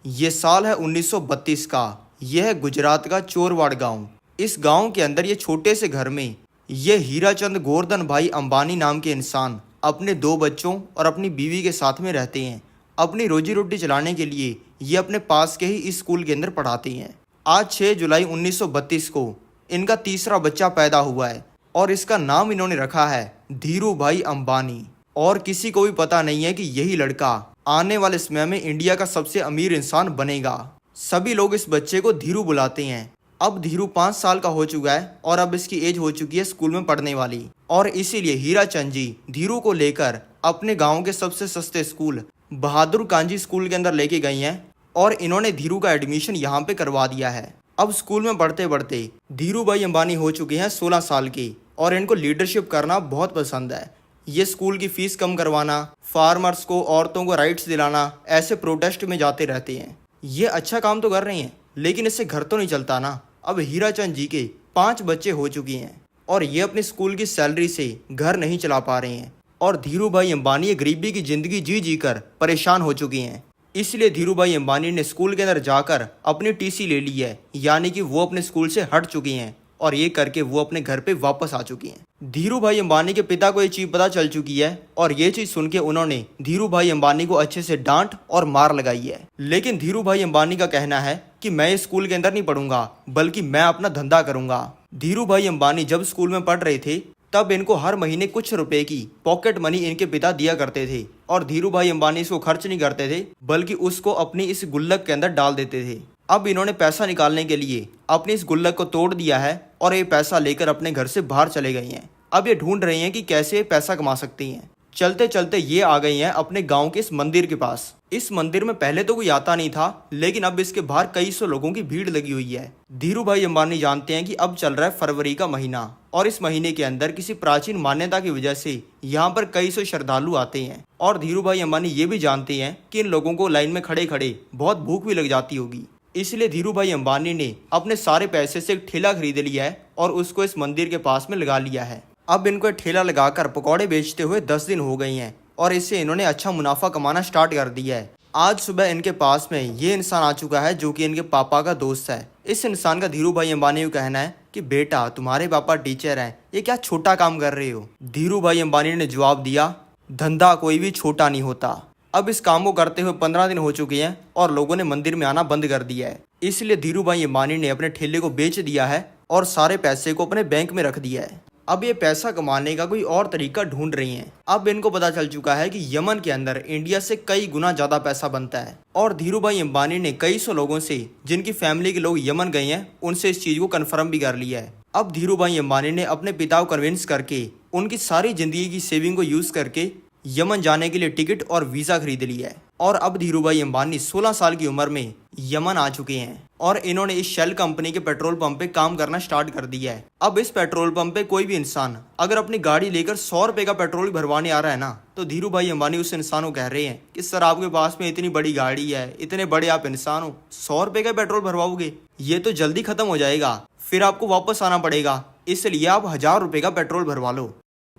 ये साल है 1932 का। यह है गुजरात का चोरवाड़ गांव। इस गांव के अंदर ये छोटे से घर में ये हीराचंद गोवर्धन भाई अंबानी नाम के इंसान अपने दो बच्चों और अपनी बीवी के साथ में रहते हैं। अपनी रोजी रोटी चलाने के लिए ये अपने पास के ही इस स्कूल के अंदर पढ़ाते हैं। आज 6 जुलाई 1932 को इनका तीसरा बच्चा पैदा हुआ है और इसका नाम इन्होंने रखा है धीरू भाई अंबानी। और किसी को भी पता नहीं है कि यही लड़का आने वाले समय में इंडिया का सबसे अमीर इंसान बनेगा। सभी लोग इस बच्चे को धीरू बुलाते हैं। अब धीरू 5 साल का हो चुका है और अब इसकी एज हो चुकी है स्कूल में पढ़ने वाली, और इसीलिए हीराचंद जी धीरू को लेकर अपने गांव के सबसे सस्ते स्कूल बहादुर कांजी स्कूल के अंदर लेके गई हैं और इन्होंने धीरू का एडमिशन यहाँ पे करवा दिया है। अब स्कूल में पढ़ते पढ़ते धीरू भाई अंबानी हो चुके हैं 16 साल के और इनको लीडरशिप करना बहुत पसंद है। ये स्कूल की फीस कम करवाना, फार्मर्स को, औरतों को राइट्स दिलाना, ऐसे प्रोटेस्ट में जाते रहते हैं। ये अच्छा काम तो कर रही हैं, लेकिन इससे घर तो नहीं चलता ना। अब हीराचंद जी के 5 बच्चे हो चुके हैं और ये अपने स्कूल की सैलरी से घर नहीं चला पा रहे हैं और धीरू भाई अंबानी ये गरीबी की ज़िंदगी जी जी कर परेशान हो चुके हैं। इसलिए धीरू भाई अंबानी ने स्कूल के अंदर जाकर अपनी टीसी ले ली है, यानी कि वो अपने स्कूल से हट चुकी हैं और ये करके वो अपने घर पे वापस आ चुकी हैं। धीरू भाई अंबानी के पिता को ये चीज़ पता चल चुकी है और ये चीज़ सुन के उन्होंने धीरू भाई अंबानी को अच्छे से डांट और मार लगाई है। लेकिन धीरू भाई अंबानी का कहना है कि मैं स्कूल के अंदर नहीं पढ़ूंगा, बल्कि मैं अपना धंधा करूंगा। धीरू भाई अंबानी जब स्कूल में पढ़ रहे थे तब इनको हर महीने कुछ रुपए की पॉकेट मनी इनके पिता दिया करते थे और धीरू भाई अंबानी इसको खर्च नहीं करते थे, बल्कि उसको अपनी इस गुल्लक के अंदर डाल देते थे। अब इन्होंने पैसा निकालने के लिए अपनी इस गुल्लक को तोड़ दिया है और ये पैसा लेकर अपने घर से बाहर चले गई हैं। अब ये ढूंढ रही हैं कि कैसे पैसा कमा सकती हैं। चलते चलते ये आ गई हैं अपने गांव के इस मंदिर के पास। इस मंदिर में पहले तो कोई आता नहीं था, लेकिन अब इसके बाहर कई सौ लोगों की भीड़ लगी हुई है। धीरू भाई अंबानी जानते हैं कि अब चल रहा है फरवरी का महीना और इस महीने के अंदर किसी प्राचीन मान्यता की वजह से यहाँ पर कई सौ श्रद्धालु आते हैं। और धीरू भाई अंबानी ये भी जानते हैं कि इन लोगों को लाइन में खड़े खड़े बहुत भूख भी लग जाती होगी। इसलिए धीरू भाई अंबानी ने अपने सारे पैसे से एक ठेला खरीद लिया है और उसको इस मंदिर के पास में लगा लिया है। अब इनको ठेला लगाकर पकौड़े बेचते हुए 10 दिन हो गई हैं और इससे इन्होंने अच्छा मुनाफा कमाना स्टार्ट कर दिया है। आज सुबह इनके पास में ये इंसान आ चुका है जो कि इनके पापा का दोस्त है। इस इंसान का धीरू भाई अंबानी को कहना है कि बेटा तुम्हारे पापा टीचर हैं, ये क्या छोटा काम कर रहे हो। धीरू भाई अंबानी ने जवाब दिया, धंधा कोई भी छोटा नहीं होता। अब इस काम को करते हुए 15 दिन हो चुके हैं और लोगों ने मंदिर में आना बंद कर दिया है। इसलिए धीरू भाई अंबानी ने अपने ठेले को बेच दिया है और सारे पैसे को अपने बैंक में रख दिया है। अब ये पैसा कमाने का कोई और तरीका ढूंढ रही हैं। अब इनको पता चल चुका है कि यमन के अंदर इंडिया से कई गुना ज्यादा पैसा बनता है और धीरू भाई अंबानी ने कई सौ लोगों से जिनकी फैमिली के लोग यमन गए हैं उनसे इस चीज को कंफर्म भी कर लिया है। अब धीरू भाई अंबानी ने अपने पिता को कन्विंस करके उनकी सारी जिंदगी की सेविंग को यूज करके यमन जाने के लिए टिकट और वीजा खरीद लिया है और अब धीरू भाई अंबानी 16 साल की उम्र में यमन आ चुके हैं और इन्होंने इस शेल कंपनी के पेट्रोल पंप पे काम करना स्टार्ट कर दिया है। अब इस पेट्रोल पंप पे कोई भी इंसान अगर अपनी गाड़ी लेकर 100 रुपए का पेट्रोल भरवाने आ रहा है ना, तो धीरू भाई अंबानी उस इंसान को कह रहे हैं कि सर आपके पास में इतनी बड़ी गाड़ी है, इतने बड़े आप इंसान हो, 100 रुपए का पेट्रोल भरवाओगे, ये तो जल्दी खत्म हो जाएगा, फिर आपको वापस आना पड़ेगा, इसलिए आप 1000 रुपए का पेट्रोल भरवा लो।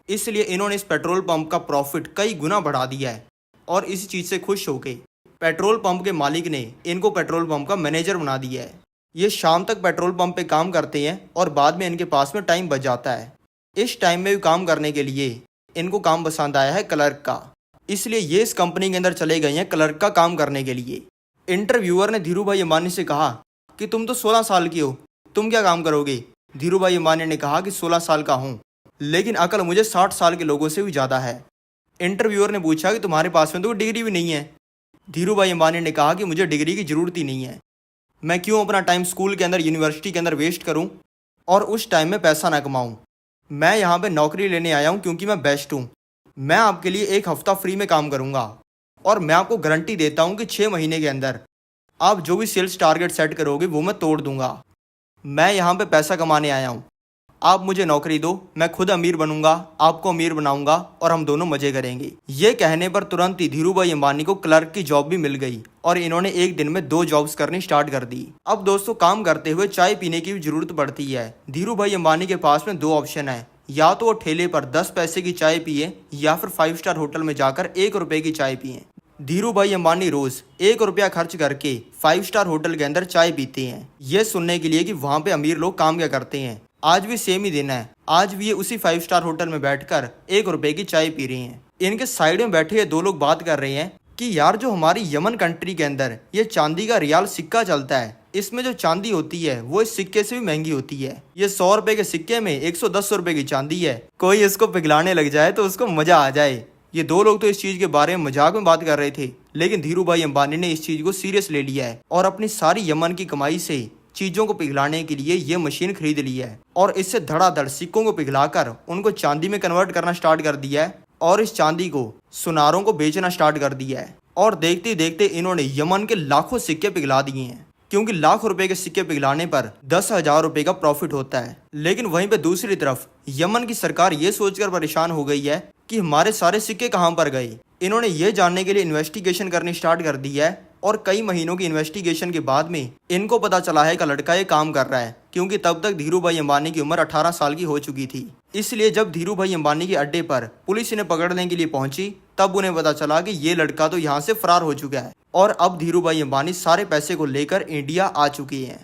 इसलिए इन्होंने इस पेट्रोल पंप का प्रॉफिट कई गुना बढ़ा दिया है और इस चीज़ से खुश होके पेट्रोल पंप के मालिक ने इनको पेट्रोल पंप का मैनेजर बना दिया है। ये शाम तक पेट्रोल पंप पे काम करते हैं और बाद में इनके पास में टाइम बच जाता है। इस टाइम में भी काम करने के लिए इनको काम पसंद आया है क्लर्क का, इसलिए ये इस कंपनी के अंदर चले गए हैं क्लर्क का काम करने के लिए। इंटरव्यूअर ने धीरू भाई अंबानी से कहा कि तुम तो 16 साल की हो, तुम क्या काम करोगे। धीरू भाई अंबानी ने कहा कि 16 साल का हूँ, लेकिन अकल मुझे 60 साल के लोगों से भी ज़्यादा है। इंटरव्यूअर ने पूछा कि तुम्हारे पास में तो कोई डिग्री भी नहीं है। धीरू भाई अंबानी ने कहा कि मुझे डिग्री की ज़रूरत ही नहीं है, मैं क्यों अपना टाइम स्कूल के अंदर, यूनिवर्सिटी के अंदर वेस्ट करूं और उस टाइम में पैसा ना कमाऊं। मैं यहाँ पे नौकरी लेने आया हूँ क्योंकि मैं बेस्ट हूँ। मैं आपके लिए 1 हफ्ता फ्री में काम करूँगा और मैं आपको गारंटी देता हूँ कि 6 महीने के अंदर आप जो भी सेल्स टारगेट सेट करोगे वो मैं तोड़ दूँगा। मैं यहाँ पर पैसा कमाने आया हूँ, आप मुझे नौकरी दो, मैं खुद अमीर बनूंगा, आपको अमीर बनाऊंगा और हम दोनों मजे करेंगे। ये कहने पर तुरंत ही धीरू भाई अंबानी को क्लर्क की जॉब भी मिल गई और इन्होंने एक दिन में 2 जॉब्स करनी स्टार्ट कर दी। अब दोस्तों काम करते हुए चाय पीने की भी जरूरत पड़ती है। धीरू भाई अंबानी के पास में 2 ऑप्शन है, या तो वो ठेले पर 10 पैसे की चाय पिए या फिर 5 स्टार होटल में जाकर 1 रुपए की चाय पिए। धीरू भाई अंबानी रोज 1 रुपया खर्च करके 5 स्टार होटल के अंदर चाय पीते हैं, ये सुनने के लिए कि वहाँ पे अमीर लोग काम क्या करते हैं। आज भी सेम ही दिन है, आज भी ये उसी 5 स्टार होटल में बैठकर 1 रुपए की चाय पी रहे हैं। इनके साइड में बैठे ये दो लोग बात कर रहे हैं कि यार जो हमारी यमन कंट्री के अंदर ये चांदी का रियाल सिक्का चलता है, इसमें जो चांदी होती है वो इस सिक्के से भी महंगी होती है। ये 100 रुपए के सिक्के में 110 रुपए की चांदी है। कोई इसको पिघलाने लग जाए तो उसको मजा आ जाए। ये दो लोग तो इस चीज के बारे में मजाक में बात कर रहे थे, लेकिन धीरू भाई अंबानी ने इस चीज को सीरियस ले लिया है और अपनी सारी यमन की कमाई से चीजों को पिघलाने के लिए ये मशीन खरीद ली है और इससे धड़ाधड़ सिक्कों को पिघलाकर उनको चांदी में कन्वर्ट करना स्टार्ट कर दिया है और इस चांदी को सुनारों को बेचना स्टार्ट कर दिया है। और देखते देखते इन्होंने यमन के लाखों सिक्के पिघला दिए हैं, क्योंकि लाख रुपए के सिक्के पिघलाने पर 10,000 रुपए का प्रॉफिट होता है। लेकिन वहीं पे दूसरी तरफ यमन की सरकार ये सोचकर परेशान हो गई है कि हमारे सारे सिक्के कहां पर गए। इन्होंने ये जानने के लिए इन्वेस्टिगेशन करनी स्टार्ट कर दी है और कई महीनों की इन्वेस्टिगेशन के बाद में इनको पता चला है कि लड़का ये काम कर रहा है, क्योंकि तब तक धीरू भाई अंबानी की उम्र 18 साल की हो चुकी थी। इसलिए जब धीरू भाई अंबानी के अड्डे पर पुलिस इन्हें पकड़ने के लिए पहुंची, तब उन्हें पता चला कि ये लड़का तो यहाँ से फरार हो चुका है और अब धीरू भाई अंबानी सारे पैसे को लेकर इंडिया आ चुके हैं।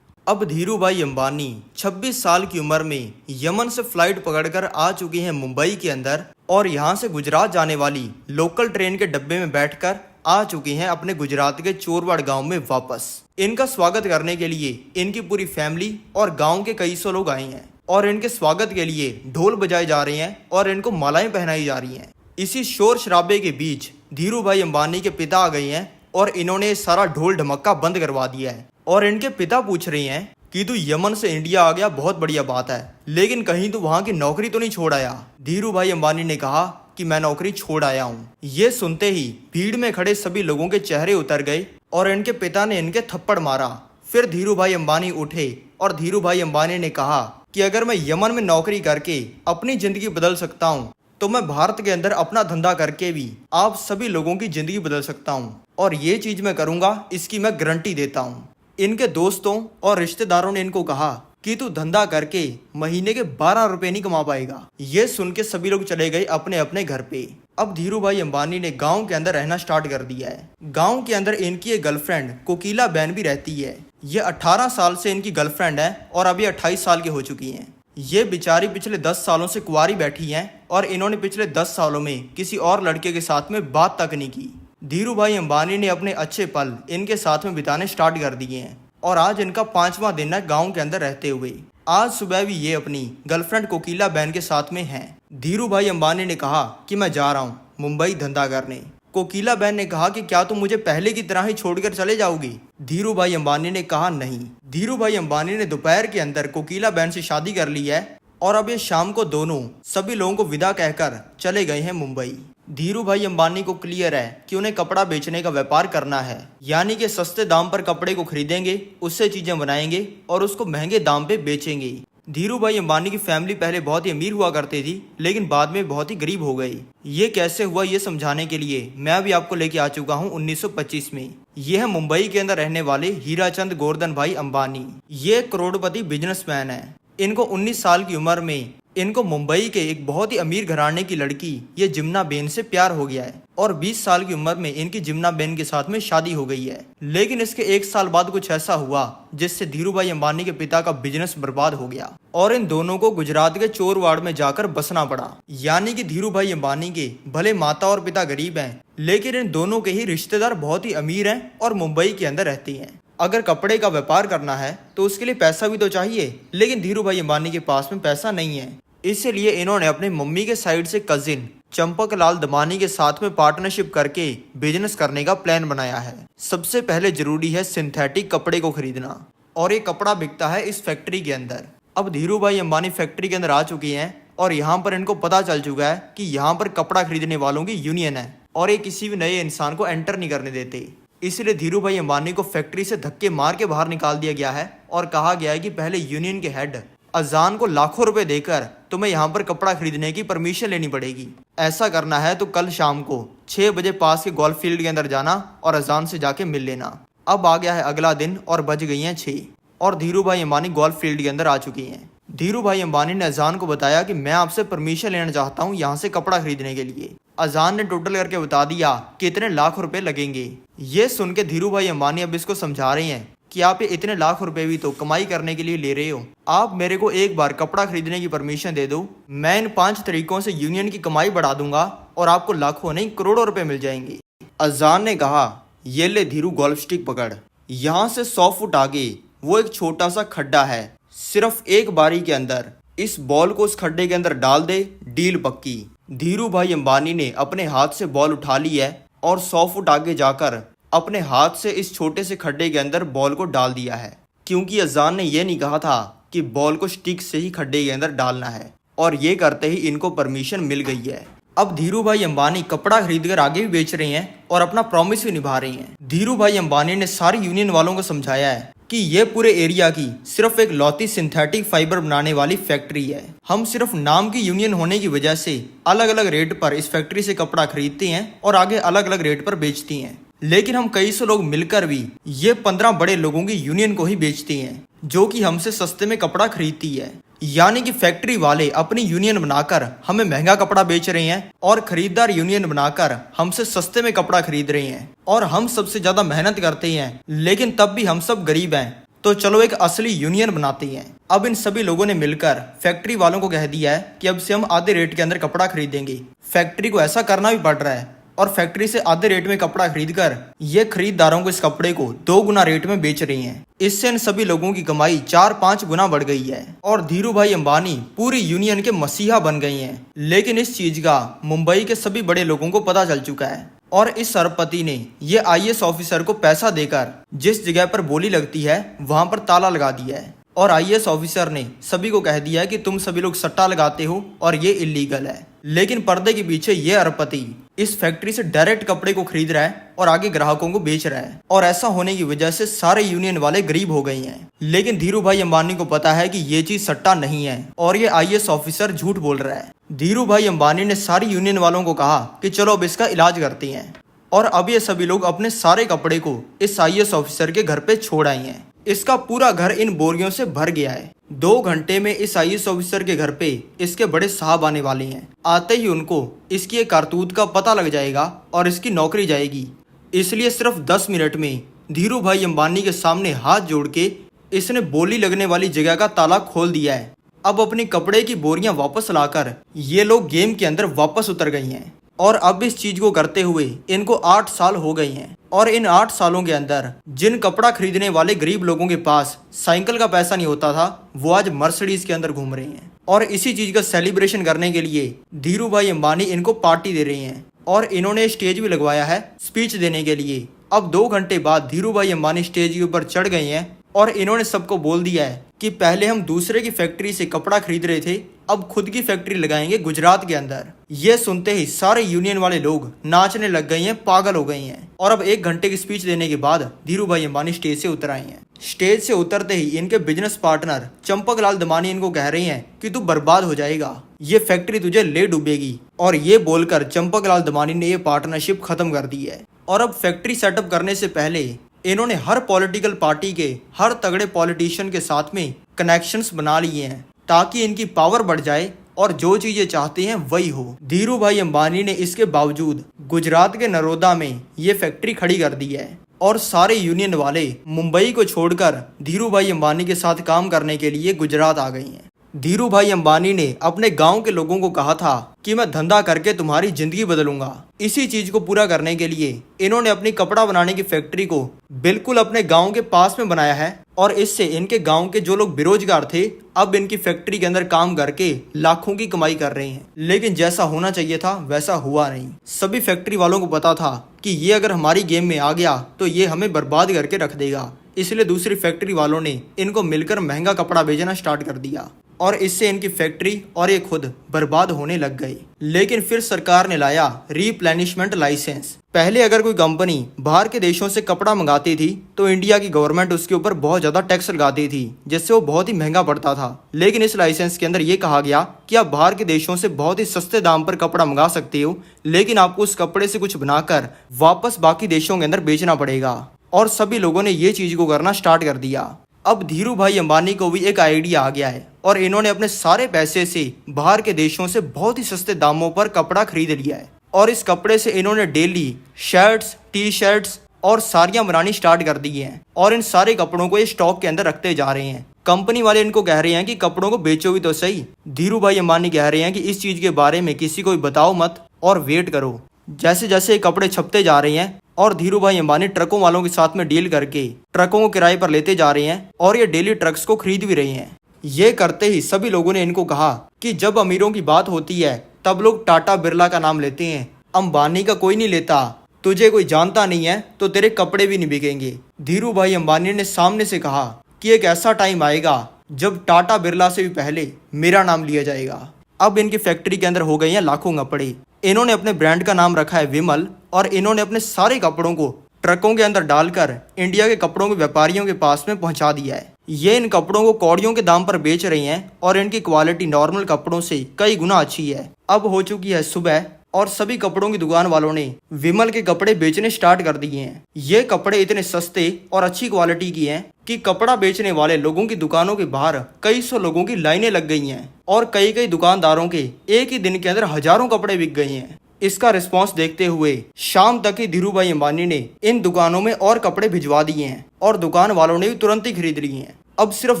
अब धीरू भाई अंबानी 26 साल की उम्र में यमन से फ्लाइट पकड़कर आ चुके हैं मुंबई के अंदर और यहाँ से गुजरात जाने वाली लोकल ट्रेन के डब्बे में बैठकर आ चुके हैं अपने गुजरात के चोरवाड़ गांव में वापस। इनका स्वागत करने के लिए इनकी पूरी फैमिली और गांव के कई सौ लोग आए हैं और इनके स्वागत के लिए ढोल बजाए जा रहे हैं और इनको मालाएं पहनाई जा रही हैं। इसी शोर शराबे के बीच धीरू भाई अंबानी के पिता आ गए हैं और इन्होंने सारा ढोल ढमक्का बंद करवा दिया है। और इनके पिता पूछ रहे हैं कि तू यमन से इंडिया आ गया, बहुत बढ़िया बात है, लेकिन कहीं तू वहां की नौकरी तो नहीं छोड़ आया। धीरू भाई अंबानी ने कहा कि मैं नौकरी छोड़ आया हूँ। ये सुनते ही भीड़ में खड़े सभी लोगों के चेहरे उतर गए और इनके पिता ने इनके थप्पड़ मारा। फिर धीरू भाई अंबानी उठे और धीरू भाई अंबानी ने कहा कि अगर मैं यमन में नौकरी करके अपनी जिंदगी बदल सकता हूँ तो मैं भारत के अंदर अपना धंधा करके भी आप सभी लोगों की जिंदगी बदल सकता हूँ और ये चीज मैं करूंगा, इसकी मैं गारंटी देता हूँ। इनके दोस्तों और रिश्तेदारों ने इनको कहा कि तू धंधा करके महीने के 12 रुपए नहीं कमा पाएगा। ये सुन के सभी लोग चले गए अपने अपने घर पे। अब धीरू भाई अंबानी ने गांव के अंदर रहना स्टार्ट कर दिया है। गांव के अंदर इनकी एक गर्लफ्रेंड कोकिला बहन भी रहती है। ये 18 साल से इनकी गर्लफ्रेंड है और अभी 28 साल की हो चुकी हैं। ये बेचारी पिछले 10 सालों से कुंवारी बैठी हैं और इन्होंने पिछले 10 सालों में किसी और लड़के के साथ में बात तक नहीं की। धीरू भाई अंबानी ने अपने अच्छे पल इनके साथ में बिताने स्टार्ट कर दिए हैं और आज इनका 5वां दिन है गांव के अंदर रहते हुए। आज सुबह भी ये अपनी गर्लफ्रेंड कोकिला बहन के साथ में हैं। धीरू भाई अंबानी ने कहा कि मैं जा रहा हूँ मुंबई धंधा करने। कोकिला बहन ने कहा कि क्या तुम मुझे पहले की तरह ही छोड़कर चले जाओगी? धीरू भाई अंबानी ने कहा नहीं। धीरू भाई अंबानी ने दोपहर के अंदर कोकिला बहन से शादी कर ली है और अब ये शाम को दोनों सभी लोगों को विदा कहकर चले गए हैं मुंबई। धीरू भाई अंबानी को क्लियर है कि उन्हें कपड़ा बेचने का व्यापार करना है, यानी कि सस्ते दाम पर कपड़े को खरीदेंगे, उससे चीजें बनाएंगे और उसको महंगे दाम पे बेचेंगे। धीरू भाई अंबानी की फैमिली पहले बहुत ही अमीर हुआ करती थी, लेकिन बाद में बहुत ही गरीब हो गई। ये कैसे हुआ ये समझाने के लिए मैं भी आपको लेके आ चुका हूँ 1925 में। ये है मुंबई के अंदर रहने वाले हीराचंद गोवर्धन भाई अंबानी। ये करोड़पति बिजनेसमैन है। इनको 19 साल की उम्र में इनको मुंबई के एक बहुत ही अमीर घराने की लड़की ये जिम्ना बेन से प्यार हो गया है और 20 साल की उम्र में इनकी जिम्ना बेन के साथ में शादी हो गई है। लेकिन इसके 1 साल बाद कुछ ऐसा हुआ जिससे धीरू भाई अंबानी के पिता का बिजनेस बर्बाद हो गया और इन दोनों को गुजरात के चोरवाड़ में जाकर बसना पड़ा। यानी कि धीरू भाई अंबानी के भले माता और पिता गरीब हैं, लेकिन इन दोनों के ही रिश्तेदार बहुत ही अमीर हैं और मुंबई के अंदर रहते हैं। अगर कपड़े का व्यापार करना है तो उसके लिए पैसा भी तो चाहिए, लेकिन धीरू भाई अंबानी के पास में पैसा नहीं है। इसलिए इन्होंने अपनी मम्मी के साइड से कजिन चंपक लाल दमानी के साथ में पार्टनरशिप करके बिजनेस करने का प्लान बनाया है। सबसे पहले जरूरी है सिंथेटिक कपड़े को खरीदना और ये कपड़ा बिकता है इस फैक्ट्री के अंदर। अब धीरू भाई अंबानी फैक्ट्री के अंदर आ चुके हैं और यहाँ पर इनको पता चल चुका है कि यहाँ पर कपड़ा खरीदने वालों की यूनियन है और ये किसी भी नए इंसान को एंटर नहीं करने देते। इसलिए धीरू भाई अंबानी को फैक्ट्री से धक्के मार के बाहर निकाल दिया गया है और कहा गया है कि पहले यूनियन के हेड अजान को लाखों रुपए देकर तुम्हें यहाँ पर कपड़ा खरीदने की परमिशन लेनी पड़ेगी। ऐसा करना है तो कल शाम को 6 बजे पास के गोल्फ फील्ड के अंदर जाना और अजान से जाके मिल लेना। अब आ गया है अगला दिन और बज गई हैं 6 और धीरू भाई अंबानी गोल्फ फील्ड के अंदर आ चुकी हैं। धीरू भाई अंबानी ने अजान को बताया कि मैं आपसे परमिशन लेना चाहता हूँ यहाँ से कपड़ा खरीदने के लिए। अजान ने टोटल करके बता दिया कि इतने लाख रुपए लगेंगे। ये सुन के धीरू भाई अंबानी अब इसको समझा रहे हैं कि आप ये इतने लाख रुपए भी तो कमाई करने के लिए ले रहे हो। आप मेरे को एक बार कपड़ा खरीदने की परमिशन दे दो, मैं इन 5 तरीकों से यूनियन की कमाई बढ़ा दूंगा और आपको लाखों नहीं करोड़ों रुपए मिल जाएंगे। अजान ने कहा, ये ले धीरू गोल्फ स्टिक पकड़। यहाँ से 100 फुट आगे वो एक छोटा सा खड्डा है। सिर्फ एक बारी के अंदर इस बॉल को उस खड्डे के अंदर डाल दे, डील पक्की। धीरू भाई अंबानी ने अपने हाथ से बॉल उठा ली है और 100 फुट आगे जाकर अपने हाथ से इस छोटे से खड्डे के अंदर बॉल को डाल दिया है, क्योंकि अजान ने यह नहीं कहा था कि बॉल को स्टिक से ही खड्डे के अंदर डालना है। और ये करते ही इनको परमिशन मिल गई है। अब धीरू भाई अंबानी कपड़ा खरीदकर आगे भी बेच रहे हैं और अपना प्रॉमिस भी निभा रहे हैं। धीरू भाई अंबानी ने सारी यूनियन वालों को समझाया है कि ये पूरे एरिया की सिर्फ एक लौती सिंथेटिक फाइबर बनाने वाली फैक्ट्री है। हम सिर्फ नाम की यूनियन होने की वजह से अलग अलग रेट पर इस फैक्ट्री से कपड़ा खरीदते हैं और आगे अलग अलग रेट पर बेचती हैं। लेकिन हम कई सौ लोग मिलकर भी ये 15 बड़े लोगों की यूनियन को ही बेचते हैं, जो कि हमसे सस्ते में कपड़ा खरीदती है। यानी कि फैक्ट्री वाले अपनी यूनियन बनाकर हमें महंगा कपड़ा बेच रहे हैं और खरीदार यूनियन बनाकर हमसे सस्ते में कपड़ा खरीद रहे हैं। और हम सबसे ज्यादा मेहनत करते हैं, लेकिन तब भी हम सब गरीब हैं। तो चलो एक असली यूनियन बनाते हैं। अब इन सभी लोगों ने मिलकर फैक्ट्री वालों को कह दिया है कि अब से हम आधे रेट के अंदर कपड़ा खरीदेंगे। फैक्ट्री को ऐसा करना भी पड़ रहा है और फैक्ट्री से आधे रेट में कपड़ा खरीदकर ये खरीदारों को इस कपड़े को 2 गुना रेट में बेच रही हैं। इससे इन सभी लोगों की कमाई 4-5 गुना बढ़ गई है और धीरू भाई अंबानी पूरी यूनियन के मसीहा बन गए हैं। लेकिन इस चीज का मुंबई के सभी बड़े लोगों को पता चल चुका है और इस अरबपति ने ये IAS ऑफिसर को पैसा देकर जिस जगह पर बोली लगती है वहां पर ताला लगा दिया है। और IAS ऑफिसर ने सभी को कह दिया है कि तुम सभी लोग सट्टा लगाते हो और ये इलीगल है। लेकिन पर्दे के पीछे ये अरबपति इस फैक्ट्री से डायरेक्ट कपड़े को खरीद रहा है और आगे ग्राहकों को बेच रहा है। और ऐसा होने की वजह से सारे यूनियन वाले गरीब हो गए हैं। लेकिन धीरू भाई अंबानी को पता है कि ये चीज सट्टा नहीं है और ये IAS ऑफिसर झूठ बोल रहा है। धीरू भाई अंबानी ने सारी यूनियन वालों को कहा कि चलो अब इसका इलाज करते हैं। और अब ये सभी लोग अपने सारे कपड़े को इस IAS ऑफिसर के घर पे छोड़ आए हैं। इसका पूरा घर इन बोरियों से भर गया है। 2 घंटे में इस IAS ऑफिसर के घर पे इसके बड़े साहब आने वाले हैं। आते ही उनको इसकी एक कारतूत का पता लग जाएगा और इसकी नौकरी जाएगी। इसलिए सिर्फ 10 मिनट में धीरू भाई अंबानी के सामने हाथ जोड़ के इसने बोली लगने वाली जगह का ताला खोल दिया है। अब अपनी कपड़े की बोरियां वापस लाकर ये लोग गेम के अंदर वापस उतर गई हैं। और अब इस चीज को करते हुए इनको 8 साल हो गए हैं। और इन 8 सालों के अंदर जिन कपड़ा खरीदने वाले गरीब लोगों के पास साइकिल का पैसा नहीं होता था, वो आज मर्सिडीज के अंदर घूम रहे हैं। और इसी चीज का सेलिब्रेशन करने के लिए धीरू भाई अंबानी इनको पार्टी दे रहे हैं और इन्होंने स्टेज भी लगवाया है स्पीच देने के लिए। अब 2 घंटे बाद धीरू भाई अंबानी स्टेज के ऊपर चढ़ गए हैं और इन्होंने सबको बोल दिया है कि पहले हम दूसरे की फैक्ट्री से कपड़ा खरीद रहे थे, अब खुद की फैक्ट्री लगाएंगे गुजरात के अंदर। ये सुनते ही सारे यूनियन वाले लोग नाचने लग गए हैं, पागल हो गए हैं। और अब 1 घंटे की स्पीच देने के बाद धीरू भाई अंबानी स्टेज से उतर आए हैं। स्टेज से उतरते ही इनके बिजनेस पार्टनर चंपक लाल दमानी इनको कह रही हैं कि तू बर्बाद हो जाएगा, ये फैक्ट्री तुझे ले डूबेगी। और ये बोलकर चंपक लाल दमानी ने ये पार्टनरशिप खत्म कर दी है। और अब फैक्ट्री सेटअप करने से पहले इन्होंने हर पॉलिटिकल पार्टी के हर तगड़े पॉलिटिशियन के साथ में कनेक्शंस बना लिए हैं ताकि इनकी पावर बढ़ जाए और जो चीजें चाहते हैं वही हो। धीरू भाई अंबानी ने इसके बावजूद गुजरात के नरोदा में ये फैक्ट्री खड़ी कर दी है और सारे यूनियन वाले मुंबई को छोड़कर धीरू भाई अंबानी के साथ काम करने के लिए गुजरात आ गए हैं। धीरू भाई अंबानी ने अपने गांव के लोगों को कहा था कि मैं धंधा करके तुम्हारी जिंदगी बदलूंगा। इसी चीज को पूरा करने के लिए इन्होंने अपनी कपड़ा बनाने की फैक्ट्री को बिल्कुल अपने गांव के पास में बनाया है और इससे इनके गांव के जो लोग बेरोजगार थे अब इनकी फैक्ट्री के अंदर काम करके लाखों की कमाई कर रहे हैं। लेकिन जैसा होना चाहिए था वैसा हुआ नहीं। सभी फैक्ट्री वालों को पता था कि ये अगर हमारी गेम में आ गया तो ये हमें बर्बाद करके रख देगा। इसलिए दूसरी फैक्ट्री वालों ने इनको मिलकर महंगा कपड़ा बेचना स्टार्ट कर दिया और इससे इनकी फैक्ट्री और ये खुद बर्बाद होने लग गई। लेकिन फिर सरकार ने लाया रीप्लेनिशमेंट लाइसेंस। पहले अगर कोई कंपनी बाहर के देशों से कपड़ा मंगाती थी तो इंडिया की गवर्नमेंट उसके ऊपर बहुत ज्यादा टैक्स लगाती थी, जिससे वो बहुत ही महंगा पड़ता था। लेकिन इस लाइसेंस के अंदर ये कहा गया कि आप बाहर के देशों से बहुत ही सस्ते दाम पर कपड़ा मंगा सकते हो, लेकिन आपको उस कपड़े से कुछ बनाकर वापस बाकी देशों के अंदर बेचना पड़ेगा। और सभी लोगों ने ये चीज को करना स्टार्ट कर दिया। अब धीरू भाई अंबानी को भी एक आइडिया आ गया है और इन्होंने अपने सारे पैसे से बाहर के देशों से बहुत ही सस्ते दामों पर कपड़ा खरीद लिया है और इस कपड़े से इन्होंने डेली शर्ट्स, टी शर्ट्स और साड़ियाँ बनानी स्टार्ट कर दी हैं और इन सारे कपड़ों को ये स्टॉक के अंदर रखते जा रहे हैं। कंपनी वाले इनको कह रहे हैं कि कपड़ों को बेचो भी तो सही। धीरू भाई अंबानी कह रहे हैं कि इस चीज़ के बारे में किसी को भी बताओ मत और वेट करो। जैसे जैसे ये कपड़े छपते जा रहे हैं और धीरू भाई अंबानी ट्रकों वालों के साथ में डील करके ट्रकों को किराए पर लेते जा रहे हैं और ये डेली ट्रक्स को खरीद भी रहे हैं। ये करते ही सभी लोगों ने इनको कहा कि जब अमीरों की बात होती है तब लोग टाटा बिरला का नाम लेते हैं, अंबानी का कोई नहीं लेता। तुझे कोई जानता नहीं है तो तेरे कपड़े भी नहीं बिकेंगे। धीरू भाई अंबानी ने सामने से कहा कि एक ऐसा टाइम आएगा जब टाटा बिरला से भी पहले मेरा नाम लिया जाएगा। अब इनकी फैक्ट्री के अंदर हो गई हैं लाखों कपड़े। इन्होंने अपने ब्रांड का नाम रखा है विमल और इन्होंने अपने सारे कपड़ों को ट्रकों के अंदर डालकर इंडिया के कपड़ों के व्यापारियों के पास में पहुंचा दिया है। ये इन कपड़ों को कौड़ियों के दाम पर बेच रही हैं और इनकी क्वालिटी नॉर्मल कपड़ों से कई गुना अच्छी है। अब हो चुकी है सुबह और सभी कपड़ों की दुकान वालों ने विमल के कपड़े बेचने स्टार्ट कर दिए हैं। ये कपड़े इतने सस्ते और अच्छी क्वालिटी की हैं कि कपड़ा बेचने वाले लोगों की दुकानों के बाहर कई सौ लोगों की लाइनें लग गई हैं और कई कई दुकानदारों के एक ही दिन के अंदर हजारों कपड़े बिक गए हैं। इसका रिस्पांस देखते हुए शाम तक ही धीरू भाई अंबानी ने इन दुकानों में और कपड़े भिजवा दिए हैं और दुकान वालों ने भी तुरंत ही खरीद लिए हैं। अब सिर्फ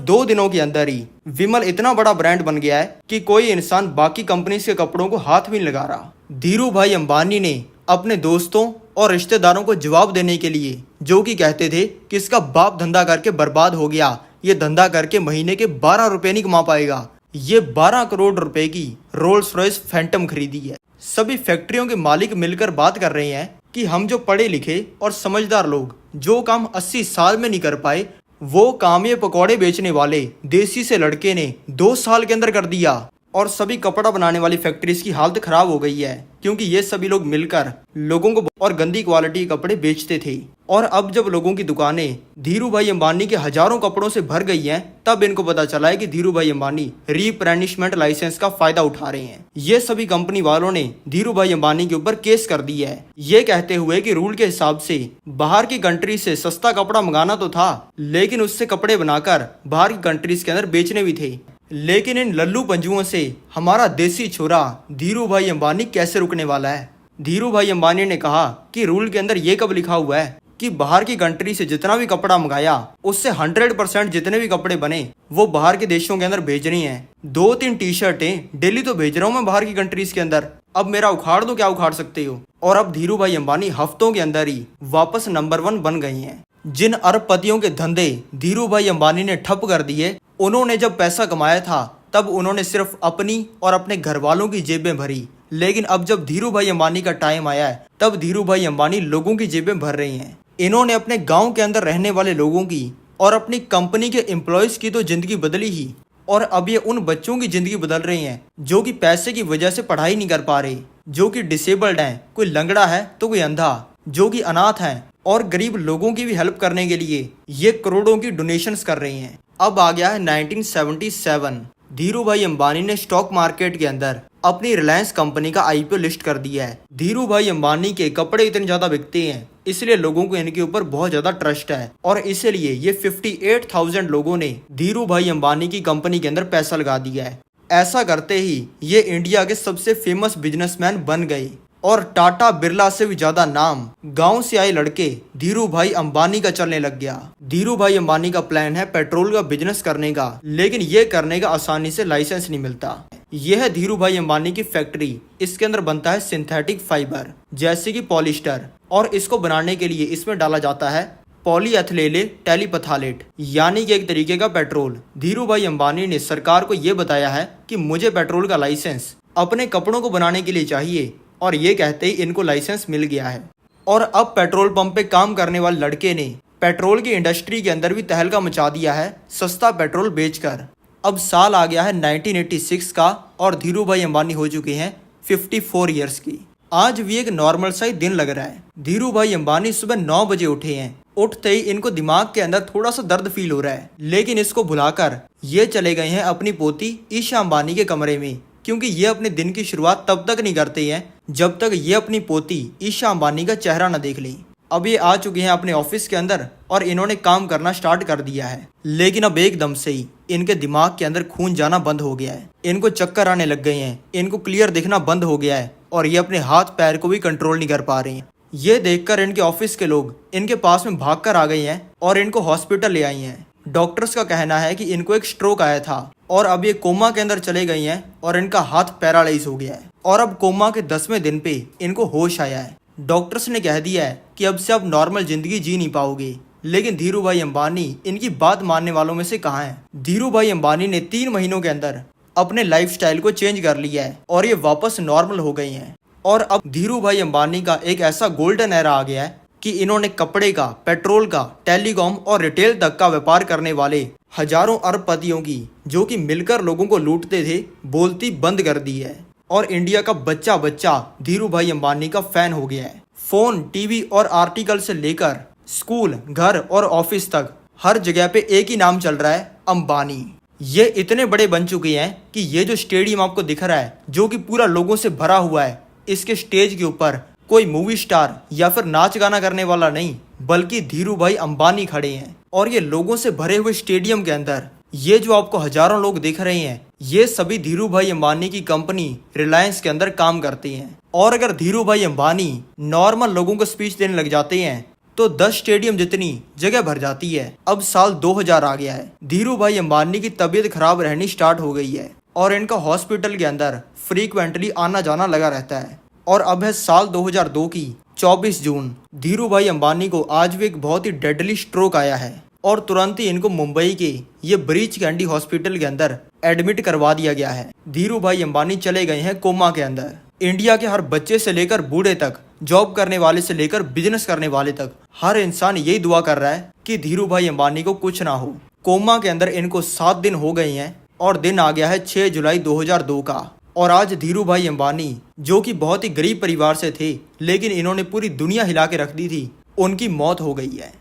2 दिनों के अंदर ही विमल इतना बड़ा ब्रांड बन गया है कि कोई इंसान बाकी कंपनी के कपड़ों को हाथ भी नहीं लगा रहा। धीरू भाई अंबानी ने अपने दोस्तों और रिश्तेदारों को जवाब देने के लिए, जो कि कहते थे कि इसका बाप धंधा करके बर्बाद हो गया, ये धंधा करके महीने के 12 रुपए नहीं कमा पाएगा, ये 12 करोड़ रुपए की रोल्स रॉयस फैंटम खरीदी है। सभी फैक्ट्रियों के मालिक मिलकर बात कर रहे हैं कि हम जो पढ़े लिखे और समझदार लोग जो काम 80 साल में नहीं कर पाए, वो काम ये पकौड़े बेचने वाले देसी से लड़के ने 2 साल के अंदर कर दिया। और सभी कपड़ा बनाने वाली फैक्ट्रीज की हालत खराब हो गई है क्योंकि ये सभी लोग मिलकर लोगों को और गंदी क्वालिटी के कपड़े बेचते थे। और अब जब लोगों की दुकानें धीरू भाई अंबानी के हजारों कपड़ों से भर गई हैं, तब इनको पता चला है कि धीरू भाई अंबानी रिप्लेनिशमेंट लाइसेंस का फायदा उठा रहे हैं। ये सभी कंपनी वालों ने धीरू भाई अंबानी के ऊपर केस कर दिया है, ये कहते हुए कि रूल के हिसाब से बाहर की कंट्री से सस्ता कपड़ा मंगाना तो था, लेकिन उससे कपड़े बनाकर बाहर की कंट्रीज के अंदर बेचने भी थे। लेकिन इन लल्लू पंजुओं से हमारा देसी छोरा धीरू भाई अंबानी कैसे रुकने वाला है। धीरू भाई अंबानी ने कहा कि रूल के अंदर ये कब लिखा हुआ है कि बाहर की कंट्री से जितना भी कपड़ा मंगाया उससे 100% जितने भी कपड़े बने वो बाहर के देशों के अंदर भेजनी है। 2-3 टी शर्टें डेली तो भेज रहा हूँ मैं बाहर की कंट्रीज के अंदर, अब मेरा उखाड़ दो, क्या उखाड़ सकते हो। और अब धीरू भाई अंबानी हफ्तों के अंदर ही वापस नंबर 1 बन गई हैं। जिन अरबपतियों के धंधे धीरू भाई अंबानी ने ठप कर दिए, उन्होंने जब पैसा कमाया था तब उन्होंने सिर्फ अपनी और अपने घर वालों की जेबें भरी, लेकिन अब जब धीरू भाई अंबानी का टाइम आया है तब धीरू भाई अंबानी लोगों की जेबें भर रही हैं। इन्होंने अपने गांव के अंदर रहने वाले लोगों की और अपनी कंपनी के एम्प्लॉयज़ की तो जिंदगी बदली ही, और अब ये उन बच्चों की जिंदगी बदल रही हैं जो कि पैसे की वजह से पढ़ाई नहीं कर पा रहे, जो कि डिसेबल्ड हैं, कोई लंगड़ा है तो कोई अंधा, जो कि अनाथ हैं, और गरीब लोगों की भी हेल्प करने के लिए ये करोड़ों की डोनेशंस कर रही हैं। अब आ गया है 1977। धीरू भाई अंबानी ने स्टॉक मार्केट के अंदर अपनी रिलायंस कंपनी का आईपीओ लिस्ट कर दिया है। धीरू भाई अंबानी के कपड़े इतने ज्यादा बिकते हैं, इसलिए लोगों को इनके ऊपर बहुत ज्यादा ट्रस्ट है और इसीलिए ये 58,000 लोगों ने धीरू भाई अंबानी की कंपनी के अंदर पैसा लगा दिया है। ऐसा करते ही ये इंडिया के सबसे फेमस बिजनेसमैन बन गए और टाटा बिरला से भी ज्यादा नाम गांव से आए लड़के धीरू भाई अंबानी का चलने लग गया। धीरू भाई अंबानी का प्लान है पेट्रोल का बिजनेस करने का, लेकिन ये करने का आसानी से लाइसेंस नहीं मिलता। यह है धीरू भाई अंबानी की फैक्ट्री। इसके अंदर बनता है सिंथेटिक फाइबर जैसे कि पॉलिस्टर, और इसको बनाने के लिए इसमें डाला जाता है पॉलीएथिलीन टेलीपथालेट, यानी कि एक तरीके का पेट्रोल। धीरू भाई अंबानी ने सरकार को ये बताया है कि मुझे पेट्रोल का लाइसेंस अपने कपड़ों को बनाने के लिए चाहिए, और ये कहते ही इनको लाइसेंस मिल गया है। और अब पेट्रोल पंप पे काम करने वाले लड़के ने पेट्रोल की इंडस्ट्री के अंदर भी तहलका मचा दिया है सस्ता पेट्रोल बेचकर। अब साल आ गया है 1986 का और धीरू भाई अंबानी हो चुके हैं 54 ईयर्स की। आज भी एक नॉर्मल सा ही दिन लग रहा है। धीरू भाई अंबानी सुबह 9 बजे उठे हैं। उठते ही इनको दिमाग के अंदर थोड़ा सा दर्द फील हो रहा है, लेकिन इसको भुलाकर ये चले गए हैं अपनी पोती ईशा अंबानी के कमरे में, क्योंकि ये अपने दिन की शुरुआत तब तक नहीं करते हैं जब तक ये अपनी पोती ईशा अंबानी का चेहरा न देख लें। अब ये आ चुके हैं अपने ऑफिस के अंदर और इन्होंने काम करना स्टार्ट कर दिया है। लेकिन अब एकदम से ही इनके दिमाग के अंदर खून जाना बंद हो गया है, इनको चक्कर आने लग गए हैं, इनको क्लियर दिखना बंद हो गया है और ये अपने हाथ पैर को भी कंट्रोल नहीं कर पा रहे हैं। ये देखकर इनके ऑफिस के लोग इनके पास में भागकर आ गए हैं और इनको हॉस्पिटल ले आई हैं। डॉक्टर्स का कहना है कि इनको एक स्ट्रोक आया था और अब ये कोमा के अंदर चले गई हैं और इनका हाथ पैरालाइज हो गया है और अब कोमा के 10वें दिन पे इनको होश आया है। डॉक्टर्स ने कह दिया है कि अब से आप नॉर्मल जिंदगी जी नहीं पाओगे। लेकिन धीरू भाई अंबानी इनकी बात मानने वालों में से कहाँ है। धीरू भाई अंबानी ने 3 महीनों के अंदर अपने लाइफस्टाइल को चेंज कर लिया है और ये वापस नॉर्मल हो गई हैं। और अब धीरू भाई अंबानी का एक ऐसा गोल्डन एरा आ गया है कि इन्होंने कपड़े का, पेट्रोल का, टेलीकॉम और रिटेल तक का व्यापार करने वाले हजारों अरबपतियों की, जो कि मिलकर लोगों को लूटते थे, बोलती बंद कर दी है। और इंडिया का बच्चा बच्चा धीरू भाई अंबानी का फैन हो गया है। फोन, टीवी और आर्टिकल से लेकर स्कूल, घर और ऑफिस तक हर जगह पे एक ही नाम चल रहा है, अंबानी। ये इतने बड़े बन चुके हैं कि ये जो स्टेडियम आपको दिख रहा है, जो कि पूरा लोगों से भरा हुआ है, इसके स्टेज के ऊपर कोई मूवी स्टार या फिर नाच गाना करने वाला नहीं, बल्कि धीरू भाई अंबानी खड़े हैं। और ये लोगों से भरे हुए स्टेडियम के अंदर ये जो आपको हजारों लोग दिख रहे हैं, ये सभी धीरू भाई अंबानी की कंपनी रिलायंस के अंदर काम करते हैं। और अगर धीरू भाई अंबानी नॉर्मल लोगों को स्पीच देने लग जाते हैं तो 10 स्टेडियम जितनी जगह भर जाती है। अब साल 2000 आ गया है, धीरू भाई अंबानी की तबीयत खराब रहनी स्टार्ट हो गई है और इनका हॉस्पिटल के अंदर फ्रीक्वेंटली आना जाना लगा रहता है। और अब है साल 2002 की 24 जून। धीरू भाई अंबानी को आज भी एक बहुत ही डेडली स्ट्रोक आया है और तुरंत ही इनको मुंबई के ये ब्रीच कैंडी हॉस्पिटल के अंदर एडमिट करवा दिया गया है। धीरू भाई अंबानी चले गए हैं कोमा के अंदर। इंडिया के हर बच्चे से लेकर बूढ़े तक, जॉब करने वाले से लेकर बिजनेस करने वाले तक, हर इंसान यही दुआ कर रहा है कि धीरू भाई अंबानी को कुछ ना हो। कोमा के अंदर इनको 7 दिन हो गए हैं और दिन आ गया है 6 जुलाई 2002 का। और आज धीरू भाई अंबानी, जो कि बहुत ही गरीब परिवार से थे लेकिन इन्होंने पूरी दुनिया हिला के रख दी थी, उनकी मौत हो गई है।